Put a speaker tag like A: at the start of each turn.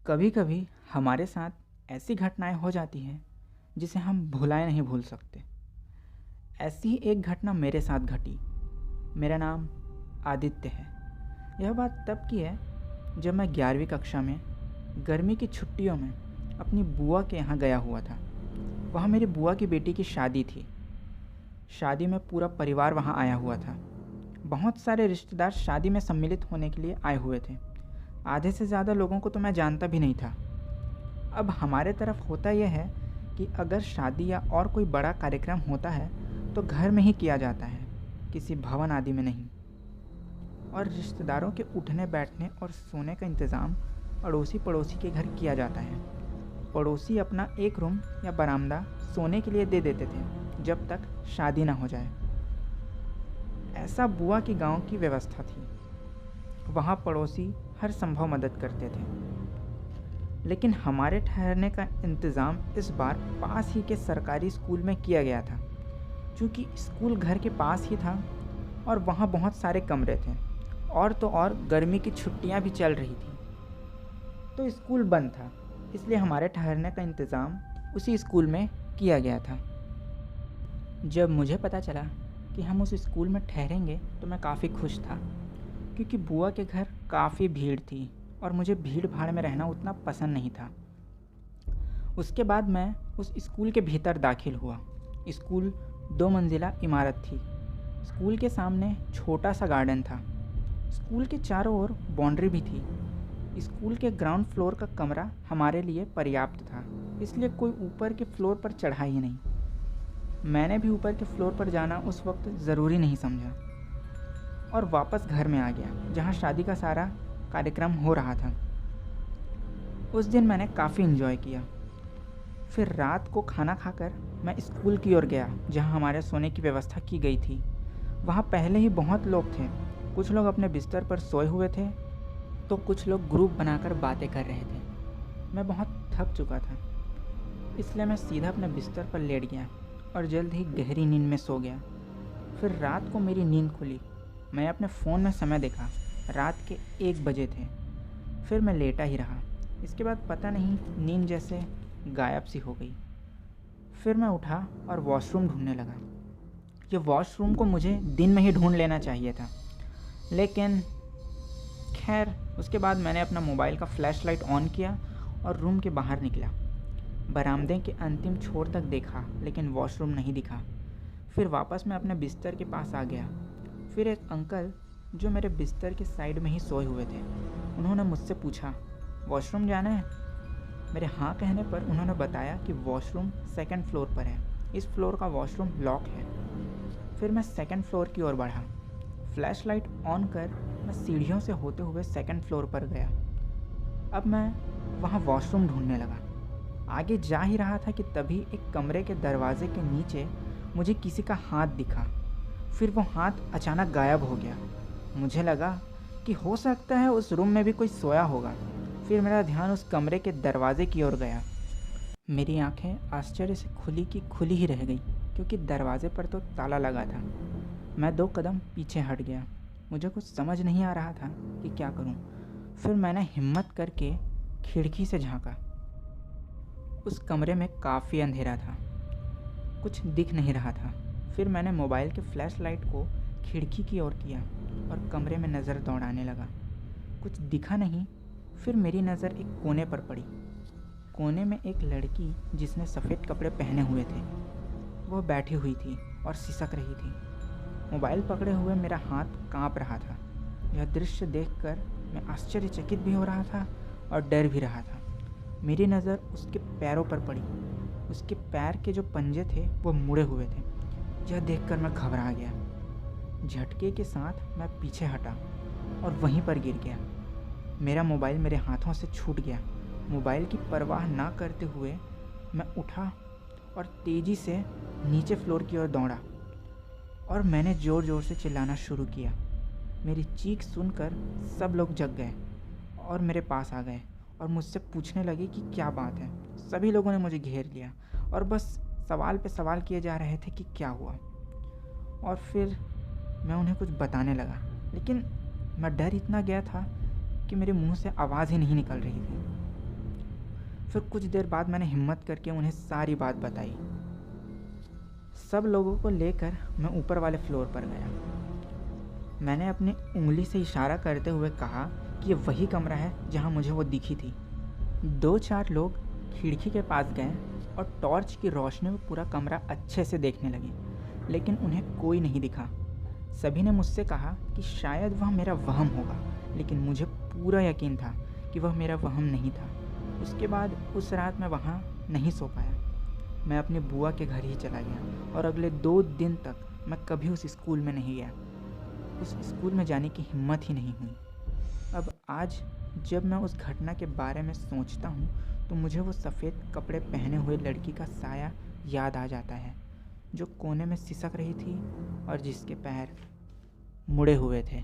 A: कभी कभी हमारे साथ ऐसी घटनाएं हो जाती हैं जिसे हम भुलाए नहीं भूल सकते। ऐसी ही एक घटना मेरे साथ घटी। मेरा नाम आदित्य है। यह बात तब की है जब मैं 11वीं कक्षा में गर्मी की छुट्टियों में अपनी बुआ के यहाँ गया हुआ था। वहाँ मेरी बुआ की बेटी की शादी थी। शादी में पूरा परिवार वहाँ आया हुआ था। बहुत सारे रिश्तेदार शादी में सम्मिलित होने के लिए आए हुए थे। आधे से ज़्यादा लोगों को तो मैं जानता भी नहीं था। अब हमारे तरफ होता यह है कि अगर शादी या और कोई बड़ा कार्यक्रम होता है तो घर में ही किया जाता है, किसी भवन आदि में नहीं। और रिश्तेदारों के उठने बैठने और सोने का इंतज़ाम अड़ोसी पड़ोसी के घर किया जाता है। पड़ोसी अपना एक रूम या बरामदा सोने के लिए दे देते थे जब तक शादी ना हो जाए। ऐसा बुआ की गांव की व्यवस्था थी। वहाँ पड़ोसी हर संभव मदद करते थे। लेकिन हमारे ठहरने का इंतज़ाम इस बार पास ही के सरकारी स्कूल में किया गया था। क्योंकि स्कूल घर के पास ही था और वहाँ बहुत सारे कमरे थे, और तो और गर्मी की छुट्टियाँ भी चल रही थी, तो स्कूल बंद था। इसलिए हमारे ठहरने का इंतज़ाम उसी स्कूल में किया गया था। जब मुझे पता चला कि हम उस स्कूल में ठहरेंगे तो मैं काफ़ी खुश था, क्योंकि बुआ के घर काफ़ी भीड़ थी और मुझे भीड़ भाड़ में रहना उतना पसंद नहीं था। उसके बाद मैं उस स्कूल के भीतर दाखिल हुआ। स्कूल 2 मंजिला इमारत थी। स्कूल के सामने छोटा सा गार्डन था। स्कूल के चारों ओर बाउंड्री भी थी। स्कूल के ग्राउंड फ्लोर का कमरा हमारे लिए पर्याप्त था, इसलिए कोई ऊपर के फ्लोर पर चढ़ा ही नहीं। मैंने भी ऊपर के फ्लोर पर जाना उस वक्त ज़रूरी नहीं समझा और वापस घर में आ गया, जहाँ शादी का सारा कार्यक्रम हो रहा था। उस दिन मैंने काफ़ी इन्जॉय किया। फिर रात को खाना खाकर मैं स्कूल की ओर गया, जहाँ हमारे सोने की व्यवस्था की गई थी। वहाँ पहले ही बहुत लोग थे। कुछ लोग अपने बिस्तर पर सोए हुए थे तो कुछ लोग ग्रुप बनाकर बातें कर रहे थे। मैं बहुत थक चुका था, इसलिए मैं सीधा अपने बिस्तर पर लेट गया और जल्द ही गहरी नींद में सो गया। फिर रात को मेरी नींद खुली। मैं अपने फ़ोन में समय देखा। रात के 1 बजे थे। फिर मैं लेटा ही रहा। इसके बाद पता नहीं नींद जैसे गायब सी हो गई। फिर मैं उठा और वॉशरूम ढूंढने लगा। ये वॉशरूम को मुझे दिन में ही ढूंढ लेना चाहिए था, लेकिन खैर उसके बाद मैंने अपना मोबाइल का फ्लैश लाइट ऑन किया और रूम के बाहर निकला। बरामदे के अंतिम छोर तक देखा, लेकिन वॉशरूम नहीं दिखा। फिर वापस मैं अपने बिस्तर के पास आ गया। फिर एक अंकल जो मेरे बिस्तर के साइड में ही सोए हुए थे, उन्होंने मुझसे पूछा, वॉशरूम जाना है? मेरे हाँ कहने पर उन्होंने बताया कि वॉशरूम 2nd फ्लोर पर है। इस फ्लोर का वॉशरूम लॉक है। फिर मैं 2nd फ्लोर की ओर बढ़ा। फ्लैश लाइट ऑन कर मैं सीढ़ियों से होते हुए 2nd फ्लोर पर गया। अब मैं वहाँ वॉशरूम ढूंढने लगा। आगे जा ही रहा था कि तभी एक कमरे के दरवाजे के नीचे मुझे किसी का हाथ दिखा। फिर वो हाथ अचानक गायब हो गया। मुझे लगा कि हो सकता है उस रूम में भी कोई सोया होगा। फिर मेरा ध्यान उस कमरे के दरवाजे की ओर गया। मेरी आंखें आश्चर्य से खुली की खुली ही रह गई, क्योंकि दरवाजे पर तो ताला लगा था। मैं 2 कदम पीछे हट गया। मुझे कुछ समझ नहीं आ रहा था कि क्या करूं। फिर मैंने हिम्मत करके खिड़की से झांका। उस कमरे में काफ़ी अंधेरा था, कुछ दिख नहीं रहा था। फिर मैंने मोबाइल के फ्लैश लाइट को खिड़की की ओर किया और कमरे में नज़र दौड़ाने लगा। कुछ दिखा नहीं। फिर मेरी नज़र एक कोने पर पड़ी। कोने में एक लड़की जिसने सफ़ेद कपड़े पहने हुए थे, वह बैठी हुई थी और सिसक रही थी। मोबाइल पकड़े हुए मेरा हाथ कांप रहा था। यह दृश्य देखकर मैं आश्चर्यचकित भी हो रहा था और डर भी रहा था। मेरी नज़र उसके पैरों पर पड़ी। उसके पैर के जो पंजे थे वो मुड़े हुए थे। यह देखकर मैं घबरा गया। झटके के साथ मैं पीछे हटा और वहीं पर गिर गया। मेरा मोबाइल मेरे हाथों से छूट गया। मोबाइल की परवाह ना करते हुए मैं उठा और तेज़ी से नीचे फ्लोर की ओर दौड़ा और मैंने ज़ोर ज़ोर से चिल्लाना शुरू किया। मेरी चीख सुनकर सब लोग जग गए और मेरे पास आ गए और मुझसे पूछने लगे कि क्या बात है। सभी लोगों ने मुझे घेर लिया और बस सवाल पे सवाल किए जा रहे थे कि क्या हुआ। और फिर मैं उन्हें कुछ बताने लगा, लेकिन मैं डर इतना गया था कि मेरे मुंह से आवाज़ ही नहीं निकल रही थी। फिर कुछ देर बाद मैंने हिम्मत करके उन्हें सारी बात बताई। सब लोगों को लेकर मैं ऊपर वाले फ्लोर पर गया। मैंने अपनी उंगली से इशारा करते हुए कहा कि ये वही कमरा है जहाँ मुझे वो दिखी थी। 2-4 लोग खिड़की के पास गए और टॉर्च की रोशनी में पूरा कमरा अच्छे से देखने लगे, लेकिन उन्हें कोई नहीं दिखा। सभी ने मुझसे कहा कि शायद वह मेरा वहम होगा, लेकिन मुझे पूरा यकीन था कि वह मेरा वहम नहीं था। उसके बाद उस रात मैं वहाँ नहीं सो पाया। मैं अपनी बुआ के घर ही चला गया और अगले 2 दिन तक मैं कभी उस स्कूल में नहीं गया। उस स्कूल में जाने की हिम्मत ही नहीं हुई। अब आज जब मैं उस घटना के बारे में सोचता हूँ तो मुझे वो सफ़ेद कपड़े पहने हुए लड़की का साया याद आ जाता है, जो कोने में सिसक रही थी और जिसके पैर मुड़े हुए थे।